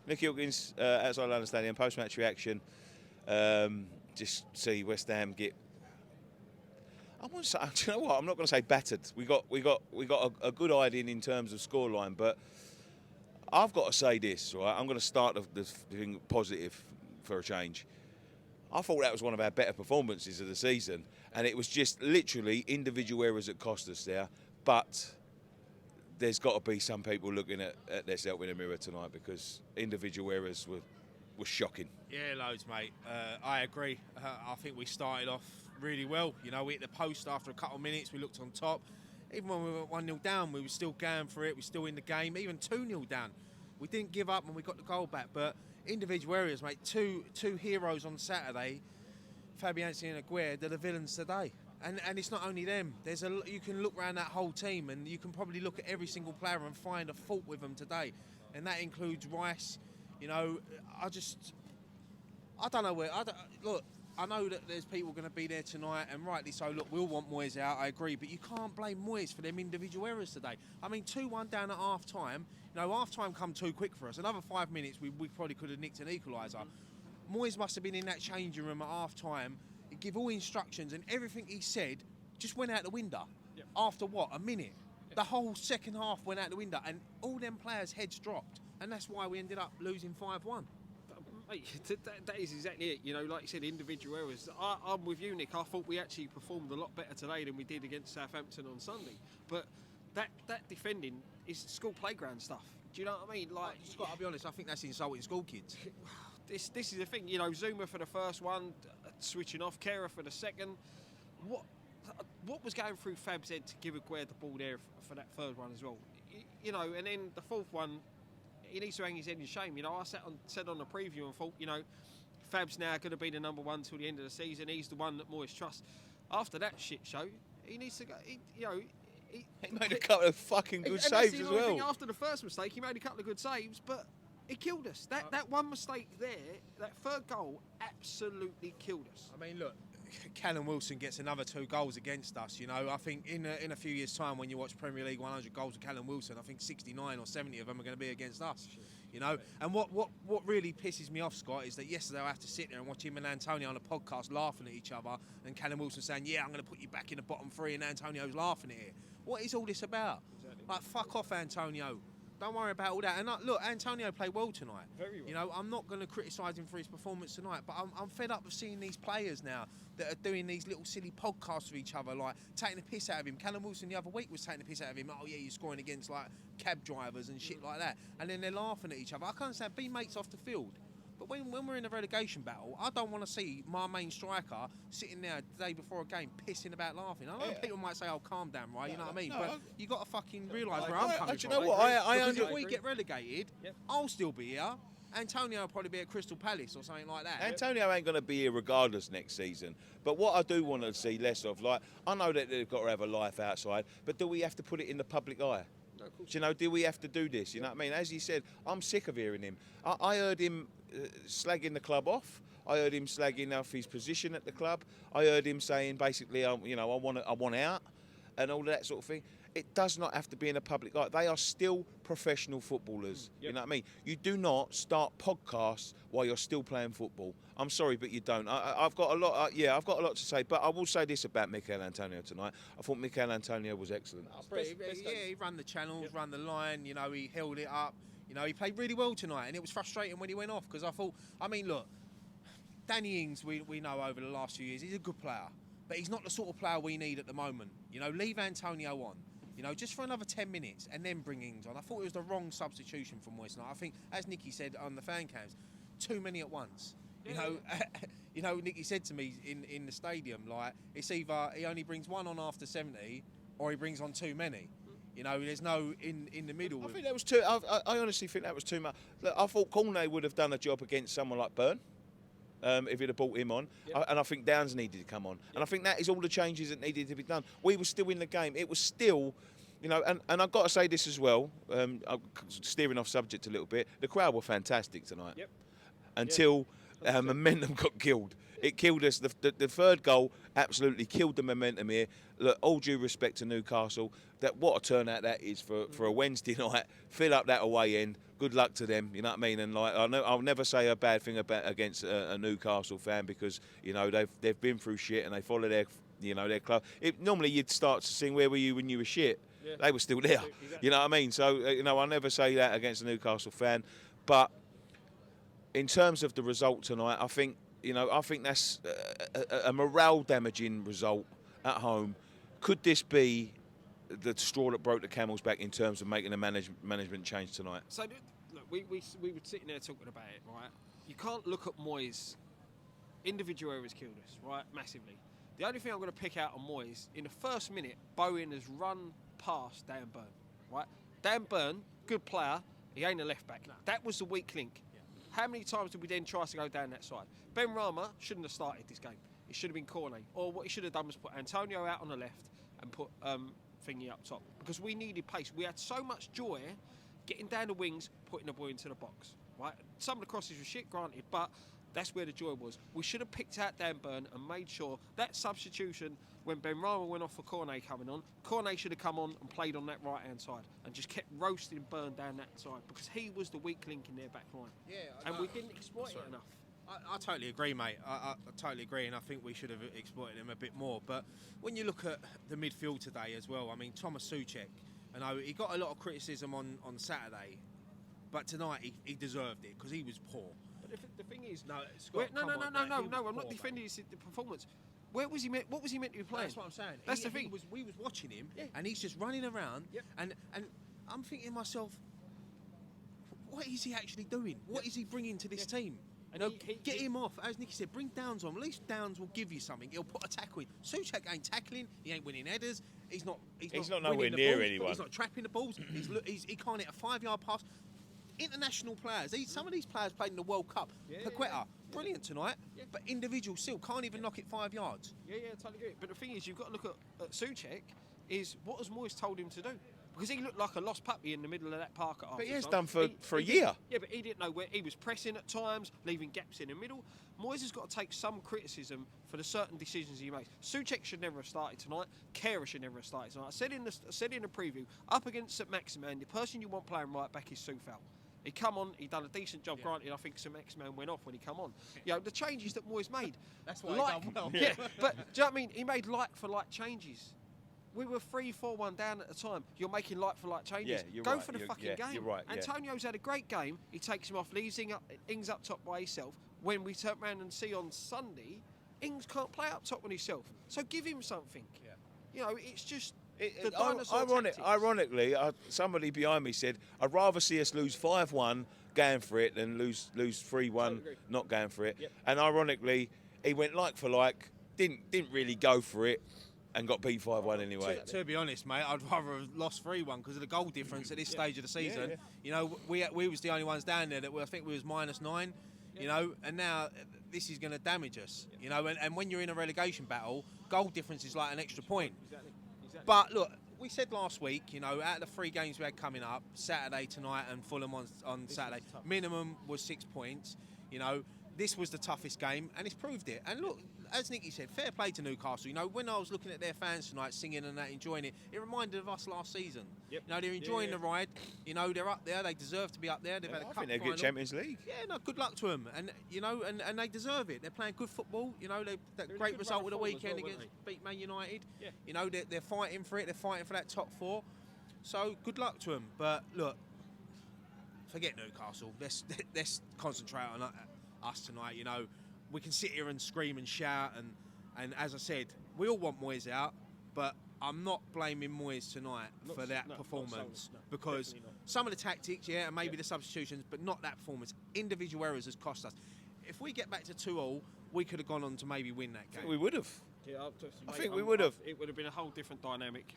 Nicky Hawkins, outside London Stadium, post-match reaction. Just see West Ham get. I want to say, do you know what? I'm not going to say battered. We got a good idea in terms of scoreline, but I've got to say this, right? I'm going to start the thing positive for a change. I thought that was one of our better performances of the season, and it was just literally individual errors that cost us there. But there's got to be some people looking at themselves in the mirror tonight, because individual errors were shocking. Yeah, loads, mate. I agree. I think we started off really well. You know, we hit the post after a couple of minutes. We looked on top. Even when we were 1-0 down, we were still going for it. We were still in the game. Even 2-0 down, we didn't give up and we got the goal back. But individual areas, mate. Two heroes on Saturday, Fabianski and Aguirre, they're the villains today. And it's not only them. You can look around that whole team and you can probably look at every single player and find a fault with them today. And that includes Rice. You know, I don't know where. Look, I know that there's people going to be there tonight, and rightly so. Look, we'll want Moyes out, I agree, but you can't blame Moyes for them individual errors today. I mean, 2-1 down at half-time. You know, half-time come too quick for us. Another 5 minutes, we probably could have nicked an equaliser. Moyes must have been in that changing room at half-time. He gave all instructions, and everything he said just went out the window. Yep. After what? A minute. Yep. The whole second half went out the window, and all them players' heads dropped. And that's why we ended up losing 5-1. Mate, that is exactly it. You know, like you said, individual errors. I'm with you, Nick. I thought we actually performed a lot better today than we did against Southampton on Sunday. But that defending is school playground stuff. Do you know what I mean? Like, Scott, I'll be honest, I think that's insulting school kids. This is the thing. You know, Zuma for the first one, switching off. Kera for the second. What was going through Fab's head to give Aguirre the ball there for that third one as well? You know, and then the fourth one, he needs to hang his head in shame. You know, I said on the preview and thought, you know, Fab's now going to be the number one till the end of the season. He's the one that Moyes trusts. After that shit show, he needs to go. He made a couple of fucking good saves as well. After the first mistake, he made a couple of good saves, but it killed us. That one mistake there, that third goal, absolutely killed us. I mean, look, Callum Wilson gets another 2 goals against us. You know, I think in a few years' time, when you watch Premier League 100 goals of Callum Wilson, I think 69 or 70 of them are going to be against us. Sure. You know, and what really pisses me off, Scott, is that yesterday I have to sit there and watch him and Antonio on a podcast laughing at each other, and Callum Wilson saying, "Yeah, I'm going to put you back in the bottom 3," and Antonio's laughing at it. What is all this about? Exactly. Like, fuck off, Antonio. Don't worry about all that. And look, Antonio played well tonight. Very well. You know, I'm not going to criticise him for his performance tonight, but I'm fed up of seeing these players now that are doing these little silly podcasts with each other, like taking the piss out of him. Callum Wilson the other week was taking the piss out of him. Oh yeah, you're scoring against like cab drivers and shit like that. And then they're laughing at each other. I can't understand. Be mates off the field. But when we're in a relegation battle, I don't want to see my main striker sitting there the day before a game pissing about laughing. I know people might say, "Oh, calm down, right?" You know what I mean? But you got to fucking realise where I'm coming from. Do you know what? Because if we get relegated, I'll still be here. Antonio will probably be at Crystal Palace or something like that. Antonio ain't going to be here regardless next season. But what I do want to see less of, like, I know that they've got to have a life outside, but do we have to put it in the public eye? No, you know, do we have to do this? You know what I mean? As he said, I'm sick of hearing him. I heard him slagging the club off. I heard him slagging off his position at the club. I heard him saying basically, you know, I want out and all that sort of thing. It does not have to be in a public eye. They are still professional footballers. Yep. You know what I mean? You do not start podcasts while you're still playing football. I'm sorry, but you don't. I've got a lot. I've got a lot to say, but I will say this about Mikel Antonio tonight. I thought Mikel Antonio was excellent. He ran the channels, ran the line. You know, he held it up. You know, he played really well tonight, and it was frustrating when he went off because I thought. I mean, look, Danny Ings, we know over the last few years, he's a good player, but he's not the sort of player we need at the moment. You know, leave Antonio on. You know, just for another 10 minutes and then bring Ings on. I thought it was the wrong substitution from Moyes tonight. I think, as Nicky said on the fan cams, too many at once. You know, Nicky said to me in the stadium, like, it's either he only brings one on after 70 or he brings on too many. You know, there's no in the middle. I think that was too. I honestly think that was too much. Look, I thought Cornet would have done a job against someone like Byrne. If he'd have brought him on. Yep. And I think Downs needed to come on. Yep. And I think that is all the changes that needed to be done. We were still in the game. It was still, you know, and I've got to say this as well, I'm steering off subject a little bit, the crowd were fantastic tonight. Yep. Until momentum got killed. it killed us. The third goal absolutely killed the momentum here. Look, all due respect to Newcastle, that what a turnout that is for a Wednesday night. Fill up that away end. Good luck to them. You know what I mean? And like I'll never say a bad thing against a Newcastle fan, because you know they've been through shit and they follow their club. Normally you'd start to sing "Where were you when you were shit?" Yeah. They were still there. Exactly. You know what I mean? So I'll never say that against a Newcastle fan. But in terms of the result tonight, I think that's a morale damaging result at home. Could this be the straw that broke the camel's back in terms of making a management change tonight? So look, we were sitting there talking about it, right? You can't look at Moyes. Individual errors killed us, right? Massively. The only thing I'm going to pick out on Moyes, in the first minute, Bowen has run past Dan Burn, right? Dan Burn, good player, he ain't a left back. No. That was the weak link. Yeah. How many times did we then try to go down that side? Ben Rama shouldn't have started this game. It should have been Cornet. Or what he should have done was put Antonio out on the left and put Thingy up top. Because we needed pace. We had so much joy getting down the wings, putting the ball into the box, right? Some of the crosses were shit, granted, but that's where the joy was. We should have picked out Dan Burn and made sure that substitution, when Ben Rama went off for Cornet coming on, Cornet should have come on and played on that right-hand side and just kept roasting Burn down that side, because he was the weak link in their back line. Yeah, and we didn't exploit it enough. I totally agree, mate. I totally agree, and I think we should have exploited him a bit more. But when you look at the midfield today as well, I mean, Thomas Souček, I know he got a lot of criticism on Saturday, but tonight he deserved it because he was poor. But the thing is, no, Scott, no, I'm not defending his performance. Where was he meant? What was he meant to be playing? That's what I'm saying. That's the thing. We was watching him, and he's just running around, and I'm thinking to myself, what is he actually doing? What is he bringing to this team? Get him off. As Nicky said, bring Downs on. At least Downs will give you something. He'll put a tackle in. Souček ain't tackling. He ain't winning headers. He's not nowhere near anyone. He's not trapping the balls. He can't hit a 5-yard pass. International players. Some of these players played in the World Cup. Paqueta, brilliant tonight, but individual still can't even knock it 5 yards. Yeah, totally agree. But the thing is, you've got to look at Souček. Is what has Moyes told him to do? Because he looked like a lost puppy in the middle of that park at half. But he has done for a year. Yeah, but he didn't know where he was pressing at times, leaving gaps in the middle. Moyes has got to take some criticism for the certain decisions he makes. Souček should never have started tonight. Kehrer should never have started tonight. I said in the preview, up against St Maximin, the person you want playing right back is Soufal. He come on, he done a decent job, granted. I think St Maximin went off when he come on. The changes that Moyes made. That's why he done well. Yeah, but do you know what I mean? He made like-for-like changes. We were 3-4-1 down at the time. You're making like-for-like changes. Yeah, Go right. for the fucking game. You're right, Antonio's had a great game. He takes him off, leaves Ings up top by himself. When we turn around and see on Sunday, Ings can't play up top on himself. So give him something. Yeah. It's just... Ironically, somebody behind me said, I'd rather see us lose 5-1 going for it than lose 3-1 not going for it. Yep. And ironically, he went like for like, didn't really go for it, and got beat 5-1 anyway. To be honest, mate, I'd rather have lost 3-1 because of the goal difference at this stage of the season. We was the only ones down there that I think we was -9. And now this is going to damage us. And when you're in a relegation battle, goal difference is like an extra point. Exactly. But look, we said last week, out of the 3 games we had coming up, Saturday tonight and Fulham on Saturday, minimum was 6 points. This was the toughest game, and it's proved it. And look, as Nicky said, fair play to Newcastle. When I was looking at their fans tonight, singing and that, enjoying it, it reminded of us last season. Yep. They're enjoying the ride. They're up there. They deserve to be up there. They've had a cup final. I think they're good Champions League. Yeah, no, good luck to them. And and they deserve it. They're playing good football. That great result of the weekend against beat Man United. Yeah. They're fighting for it. They're fighting for that top 4. So good luck to them. But look, forget Newcastle. Let's concentrate on us tonight. We can sit here and scream and shout, and as I said, we all want Moyes out, but I'm not blaming Moyes tonight for that performance, because some of the tactics, and maybe the substitutions, but not that performance. Individual errors has cost us. If we get back to 2-2, we could have gone on to maybe win that game. We would have. Yeah, I think we would have. It would have been a whole different dynamic.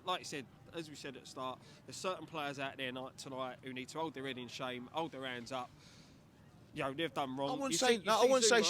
Like you said, as we said at the start, there's certain players out there tonight who need to hold their head in shame, hold their hands up. They've done wrong. I wouldn't say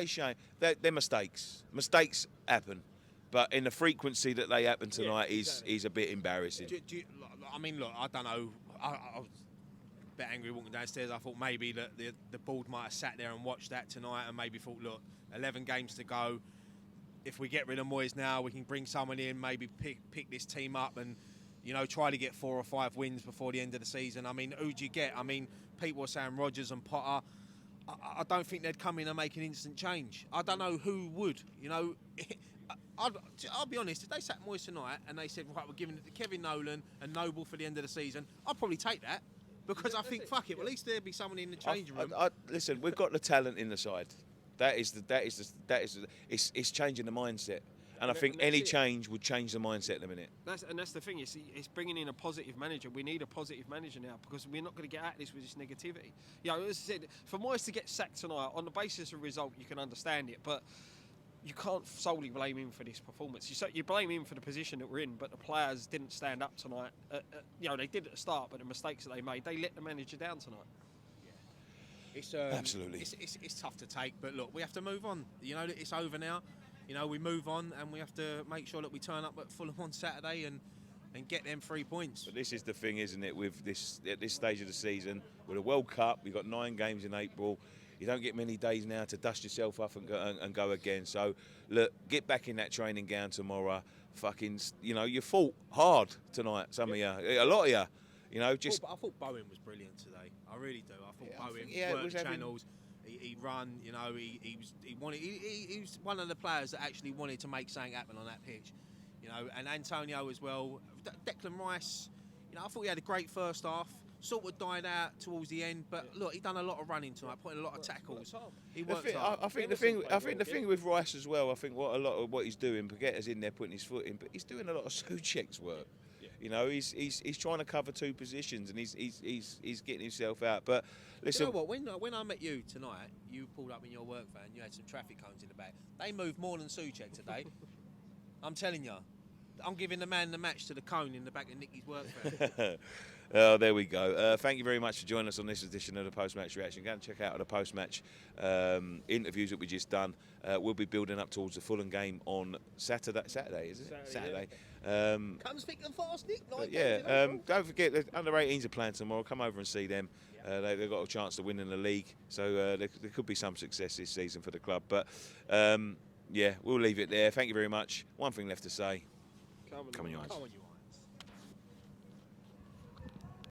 shame. They're mistakes. Mistakes happen, but in the frequency that they happen tonight is a bit embarrassing. I mean, look, I don't know. bit angry walking downstairs. I thought maybe that the board might have sat there and watched that tonight and maybe thought, look, 11 games to go. If we get rid of Moyes now, we can bring someone in, maybe pick this team up and, you know, try to get 4 or 5 wins before the end of the season. I mean, who do you get? I mean, people are saying Rodgers and Potter. I don't think they'd come in and make an instant change. I don't know who would, you know. I'll be honest, if they sat Moyes tonight and they said, right, we're giving it to Kevin Nolan and Noble for the end of the season, I'd probably take that because I think, fuck it, well, at least there'd be someone in the changing room. Listen, we've got the talent in the side. It's changing the mindset. And I think any change would change the mindset in a minute. That's the thing. It's bringing in a positive manager. We need a positive manager now because we're not going to get at this with this negativity. You know, as I said, for Moyes to get sacked tonight on the basis of result, you can understand it, but you can't solely blame him for this performance. You blame him for the position that we're in, but the players didn't stand up tonight. You know, they did at the start, but the mistakes that they made, they let the manager down tonight. It's, Absolutely. It's tough to take, but look, we have to move on. You know, it's over now. You know, we move on and we have to make sure that we turn up at Fulham on Saturday and get them 3 points. But this is the thing, isn't it, with this at this stage of the season, with the World Cup, you've got 9 games in April. You don't get many days now to dust yourself up and go again. So, look, get back in that training gown tomorrow. Fucking, you know, you fought hard tonight, some of you. A lot of you. You know, just... I thought Bowen was brilliant today. I really do. I thought Bowen worked channels. He run, you know, he was one of the players that actually wanted to make something happen on that pitch. You know, and Antonio as well. Declan Rice, you know, I thought he had a great first half. Sort of died out towards the end, but look, he done a lot of running tonight, putting a lot of tackles. He worked hard. I think the thing with Rice as well. I think a lot of what he's doing, Paqueta's in there putting his foot in, but he's doing a lot of Souček's work. Yeah. You know, he's trying to cover 2 positions and he's getting himself out. But listen, you know what? When I met you tonight, you pulled up in your work van. You had some traffic cones in the back. They moved more than Souček today. I'm telling you. I'm giving the man the match to the cone in the back of Nicky's work van. Oh, there we go. Thank you very much for joining us on this edition of the Post-Match Reaction. Go and check out the post-match interviews that we just done. We'll be building up towards the Fulham game on Saturday. Saturday, is it? Saturday. Come speak and fast, Nick. Don't forget the under-18s are playing tomorrow. Come over and see them. They've got a chance to win in the league, so there could be some success this season for the club. But yeah, we'll leave it there. Thank you very much. One thing left to say. Come on, you